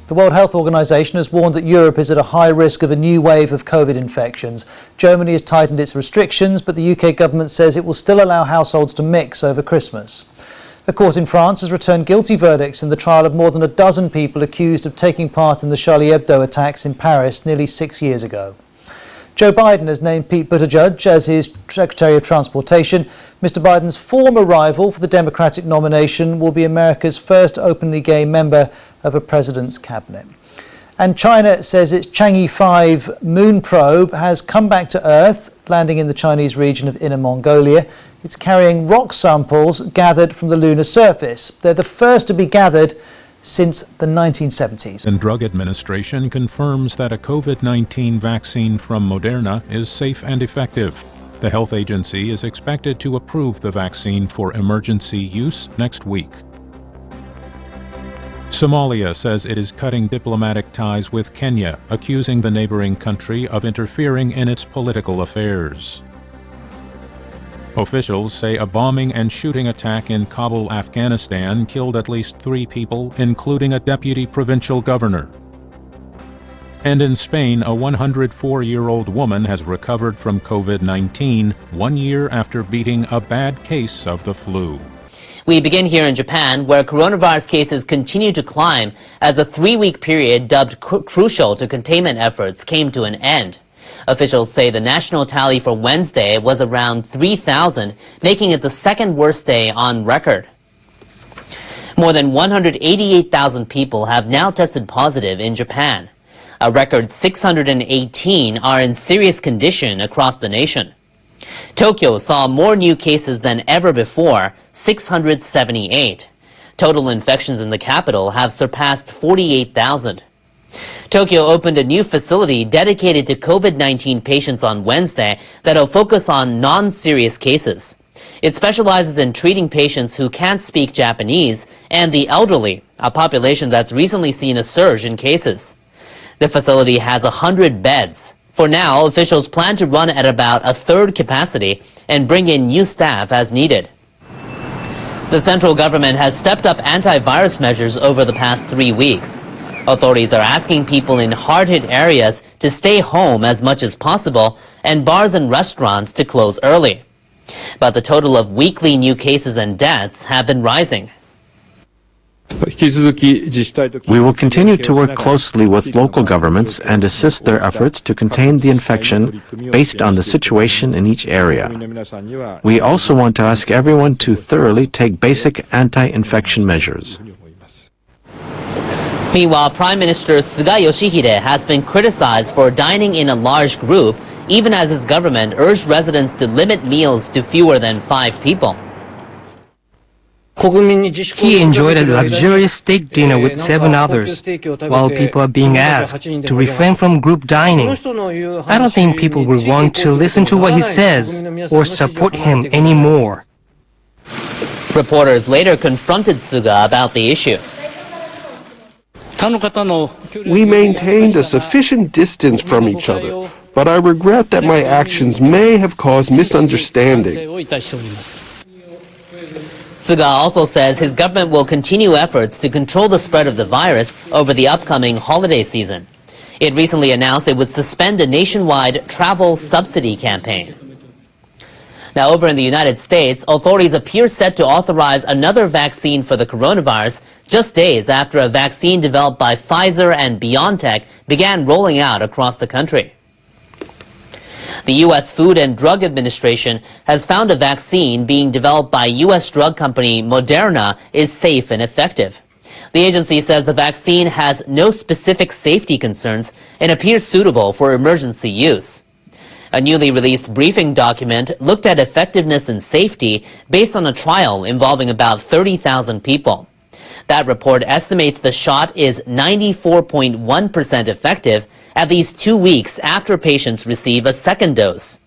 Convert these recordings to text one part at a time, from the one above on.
The World Health Organization has warned that Europe is at a high risk of a new wave of COVID infections. Germany has tightened its restrictions, but the UK government says it will still allow households to mix over Christmas. A court in France has returned guilty verdicts in the trial of more than a dozen people accused of taking part in the Charlie Hebdo attacks in Paris nearly 6 years ago. Joe Biden has named Pete Buttigieg as his Secretary of Transportation. Mr. Biden's former rival for the Democratic nomination will be America's first openly gay member of a president's cabinet. And China says its Chang'e 5 moon probe has come back to Earth, landing in the Chinese region of Inner Mongolia. It's carrying rock samples gathered from the lunar surface. They're the first to be gathered since the 1970s. And Drug Administration confirms that a COVID-19 vaccine from Moderna is safe and effective. The health agency is expected to approve the vaccine for emergency use next week. Somalia says it is cutting diplomatic ties with Kenya, accusing the neighboring country of interfering in its political affairs. Officials say a bombing and shooting attack in Kabul, Afghanistan killed at least 3 people, including a deputy provincial governor. And in Spain, a 104-year-old woman has recovered from COVID-19 1 year after beating a bad case of the flu. We begin here in Japan, where coronavirus cases continue to climb as a 3-week period dubbed crucial to containment efforts came to an end. Officials say the national tally for Wednesday was around 3,000, making it the second worst day on record. More than 188,000 people have now tested positive in Japan. A record 618 are in serious condition across the nation. Tokyo saw more new cases than ever before, 678. Total infections in the capital have surpassed 48,000. Tokyo opened a new facility dedicated to COVID-19 patients on Wednesday that'll focus on non-serious cases. It specializes in treating patients who can't speak Japanese and the elderly, a population that's recently seen a surge in cases. The facility has 100 beds. For now, officials plan to run at about a third capacity and bring in new staff as needed. The central government has stepped up antivirus measures over the past 3 weeks. Authorities are asking people in hard-hit areas to stay home as much as possible and bars and restaurants to close early. But the total of weekly new cases and deaths have been rising. We will continue to work closely with local governments and assist their efforts to contain the infection based on the situation in each area. We also want to ask everyone to thoroughly take basic anti-infection measures. Meanwhile, Prime Minister Suga Yoshihide has been criticized for dining in a large group, even as his government urged residents to limit meals to fewer than 5 people. He enjoyed a luxurious steak dinner with 7 others, while people are being asked to refrain from group dining. I don't think people will want to listen to what he says or support him anymore. Reporters later confronted Suga about the issue. We maintained a sufficient distance from each other, but I regret that my actions may have caused misunderstanding. Suga also says his government will continue efforts to control the spread of the virus over the upcoming holiday season. It recently announced it would suspend a nationwide travel subsidy campaign. Now, over in the United States, authorities appear set to authorize another vaccine for the coronavirus just days after a vaccine developed by Pfizer and BioNTech began rolling out across the country. The U.S. Food and Drug Administration has found a vaccine being developed by U.S. drug company Moderna is safe and effective. The agency says the vaccine has no specific safety concerns and appears suitable for emergency use. A newly released briefing document looked at effectiveness and safety based on a trial involving about 30,000 people. That report estimates the shot is 94.1% effective at least 2 weeks after patients receive a second dose.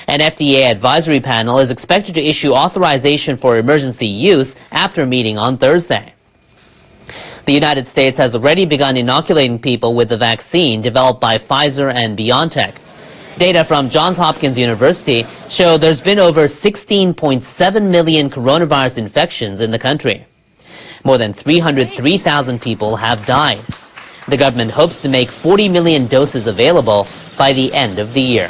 An FDA advisory panel is expected to issue authorization for emergency use after meeting on Thursday. The United States has already begun inoculating people with the vaccine developed by Pfizer and BioNTech. Data from Johns Hopkins University show there's been over 16.7 million coronavirus infections in the country. More than 303,000 people have died. The government hopes to make 40 million doses available by the end of the year.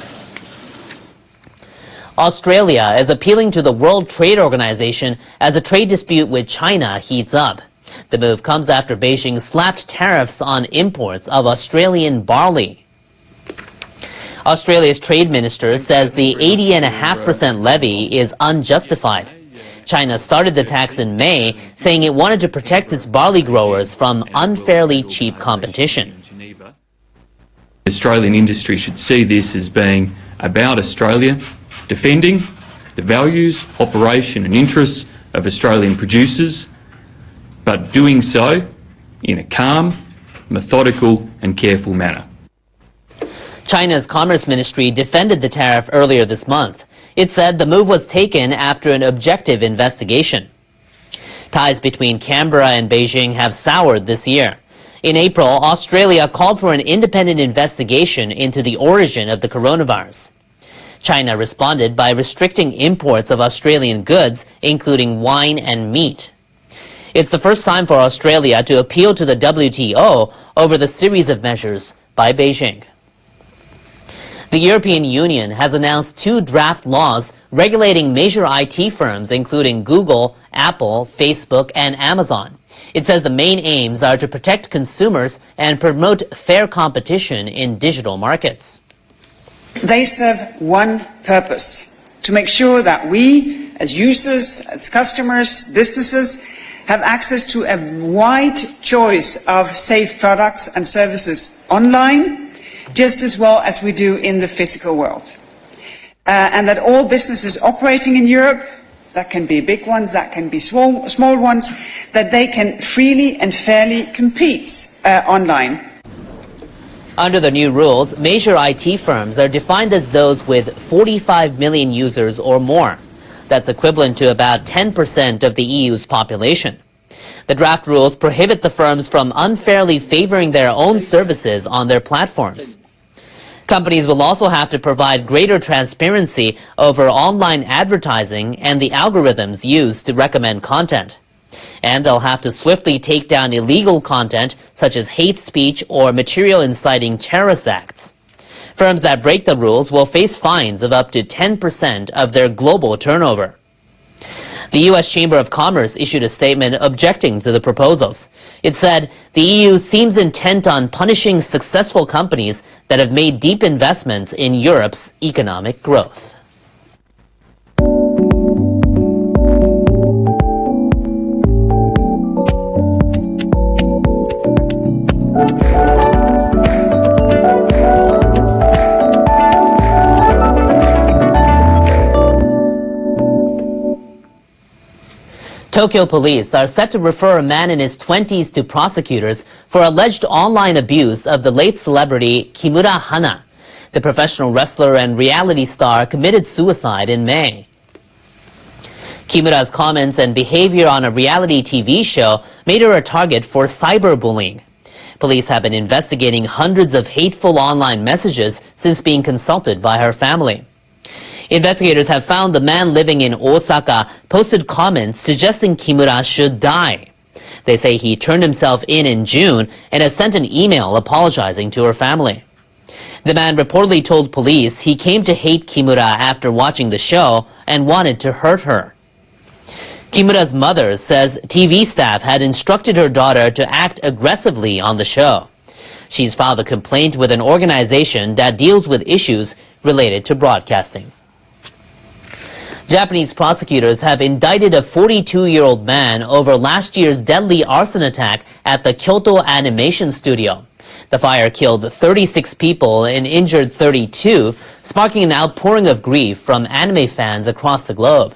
Australia is appealing to the World Trade Organization as a trade dispute with China heats up. The move comes after Beijing slapped tariffs on imports of Australian barley. Australia's trade minister says the 80.5% levy is unjustified. China started the tax in May, saying it wanted to protect its barley growers from unfairly cheap competition. The Australian industry should see this as being about Australia, defending the values, operation and interests of Australian producers, but doing so in a calm, methodical and careful manner. China's Commerce Ministry defended the tariff earlier this month. It said the move was taken after an objective investigation. Ties between Canberra and Beijing have soured this year. In April, Australia called for an independent investigation into the origin of the coronavirus. China responded by restricting imports of Australian goods, including wine and meat. It's the first time for Australia to appeal to the WTO over the series of measures by Beijing. The European Union has announced 2 draft laws regulating major IT firms, including Google, Apple, Facebook, and Amazon. It says the main aims are to protect consumers and promote fair competition in digital markets. They serve one purpose: to make sure that we, as users, as customers, businesses, have access to a wide choice of safe products and services online, just as well as we do in the physical world. And that all businesses operating in Europe, that can be big ones, that can be small ones, that they can freely and fairly compete online. Under the new rules, major IT firms are defined as those with 45 million users or more. That's equivalent to about 10% of the EU's population. The draft rules prohibit the firms from unfairly favoring their own services on their platforms. Companies will also have to provide greater transparency over online advertising and the algorithms used to recommend content. And they'll have to swiftly take down illegal content such as hate speech or material inciting terrorist acts. Firms that break the rules will face fines of up to 10% of their global turnover. The U.S. Chamber of Commerce issued a statement objecting to the proposals. It said the EU seems intent on punishing successful companies that have made deep investments in Europe's economic growth. Tokyo police are set to refer a man in his 20s to prosecutors for alleged online abuse of the late celebrity Kimura Hana. The professional wrestler and reality star committed suicide in May. Kimura's comments and behavior on a reality TV show made her a target for cyberbullying. Police have been investigating hundreds of hateful online messages since being consulted by her family. Investigators have found the man living in Osaka posted comments suggesting Kimura should die. They say he turned himself in June and has sent an email apologizing to her family. The man reportedly told police he came to hate Kimura after watching the show and wanted to hurt her. Kimura's mother says TV staff had instructed her daughter to act aggressively on the show. She's filed a complaint with an organization that deals with issues related to broadcasting. Japanese prosecutors have indicted a 42-year-old man over last year's deadly arson attack at the Kyoto Animation Studio. The fire killed 36 people and injured 32, sparking an outpouring of grief from anime fans across the globe.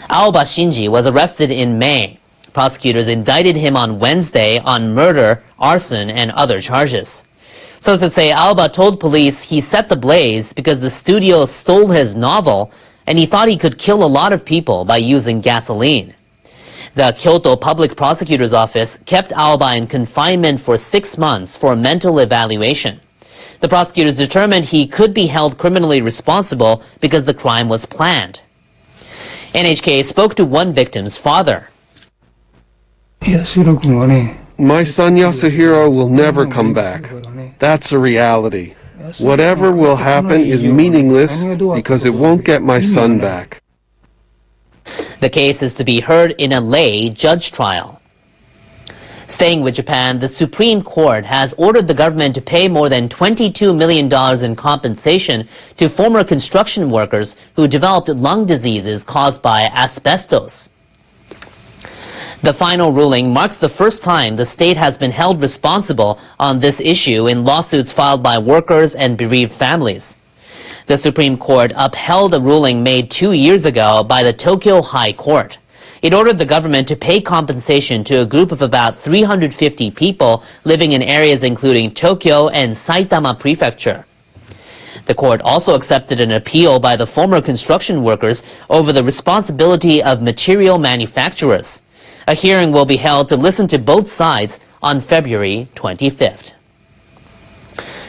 Aoba Shinji was arrested in May. Prosecutors indicted him on Wednesday on murder, arson, and other charges. Sources say Aoba told police he set the blaze because the studio stole his novel and he thought he could kill a lot of people by using gasoline. The Kyoto Public Prosecutor's Office kept Aoba in confinement for 6 months for mental evaluation. The prosecutors determined he could be held criminally responsible because the crime was planned. NHK spoke to one victim's father. My son Yasuhiro will never come back. That's a reality. Whatever will happen is meaningless because it won't get my son back. The case is to be heard in a lay judge trial. Staying with Japan, the Supreme Court has ordered the government to pay more than $22 million in compensation to former construction workers who developed lung diseases caused by asbestos. The final ruling marks the first time the state has been held responsible on this issue in lawsuits filed by workers and bereaved families. The Supreme Court upheld a ruling made 2 years ago by the Tokyo High Court. It ordered the government to pay compensation to a group of about 350 people living in areas including Tokyo and Saitama Prefecture. The court also accepted an appeal by the former construction workers over the responsibility of material manufacturers. A hearing will be held to listen to both sides on February 25th.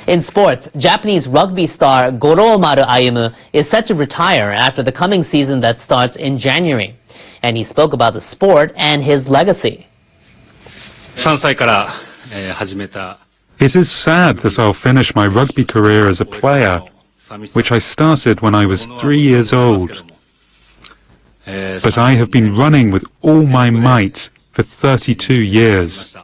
In sports, Japanese rugby star Goromaru Ayumu is set to retire after the coming season that starts in January. And he spoke about the sport and his legacy. It is sad that I'll finish my rugby career as a player, which I started when I was 3 years old. But I have been running with all my might for 32 years.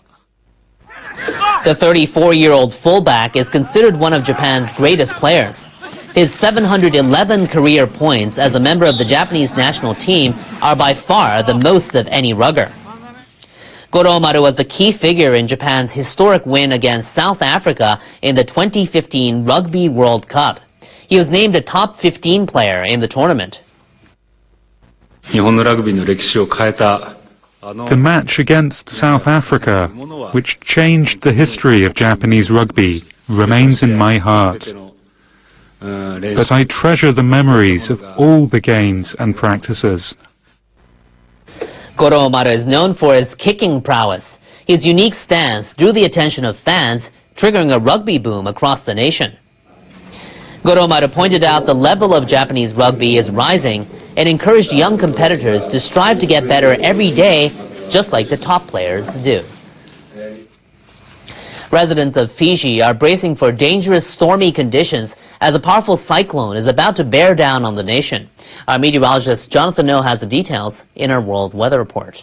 The 34-year-old fullback is considered one of Japan's greatest players. His 711 career points as a member of the Japanese national team are by far the most of any rugger. Goromaru was the key figure in Japan's historic win against South Africa in the 2015 Rugby World Cup. He was named a top 15 player in the tournament. The match against South Africa, which changed the history of Japanese rugby, remains in my heart. But I treasure the memories of all the games and practices. Goromaru is known for his kicking prowess. His unique stance drew the attention of fans, triggering a rugby boom across the nation. Goromaru pointed out the level of Japanese rugby is rising and encouraged young competitors to strive to get better every day, just like the top players do. Residents of Fiji are bracing for dangerous stormy conditions as a powerful cyclone is about to bear down on the nation. Our meteorologist Jonathan No has the details in our World Weather Report.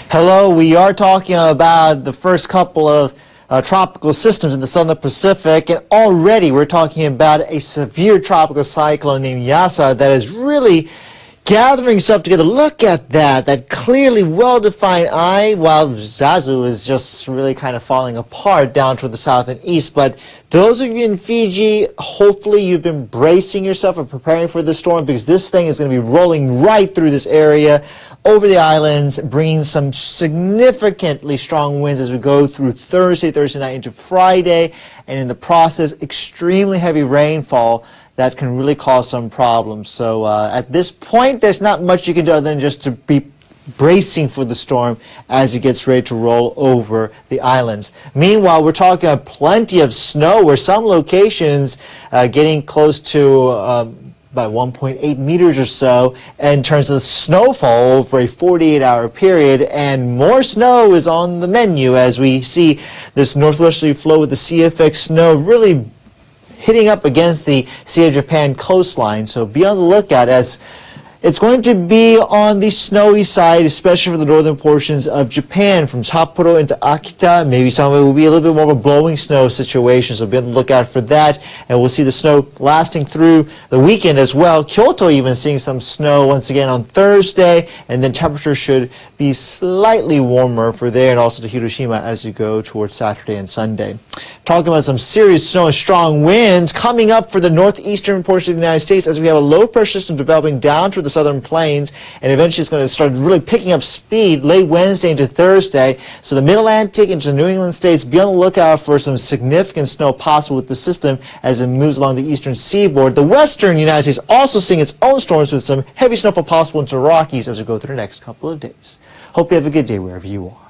Hello, we are talking about the first couple of tropical systems in the southern Pacific, and already we're talking about a severe tropical cyclone named Yasa that is really gathering stuff together. Look at that clearly well-defined eye, while Zazu is just really kind of falling apart down toward the south and east. But those of you in Fiji, hopefully you've been bracing yourself and preparing for the storm, because this thing is going to be rolling right through this area, over the islands, bringing some significantly strong winds as we go through Thursday night into Friday, and in the process, extremely heavy rainfall that can really cause some problems. So at this point, there's not much you can do other than just to be bracing for the storm as it gets ready to roll over the islands. Meanwhile, we're talking about plenty of snow, where some locations getting close to about 1.8 meters or so in terms of snowfall over a 48-hour period, and more snow is on the menu as we see this northwesterly flow with the sea effect snow really hitting up against the Sea of Japan coastline. So be on the lookout, as it's going to be on the snowy side, especially for the northern portions of Japan, from Sapporo into Akita. Maybe some of it will be a little bit more of a blowing snow situation, so be on the lookout for that. And we'll see the snow lasting through the weekend as well. Kyoto even seeing some snow once again on Thursday, and then temperatures should be slightly warmer for there and also to Hiroshima as you go towards Saturday and Sunday. Talking about some serious snow and strong winds coming up for the northeastern portion of the United States, as we have a low pressure system developing down toward the southern plains, and eventually it's going to start really picking up speed late Wednesday into Thursday. So the mid-Atlantic into the New England states, be on the lookout for some significant snow possible with the system as it moves along the eastern seaboard. The western United States also seeing its own storms with some heavy snowfall possible into the Rockies as we go through the next couple of days. Hope you have a good day wherever you are.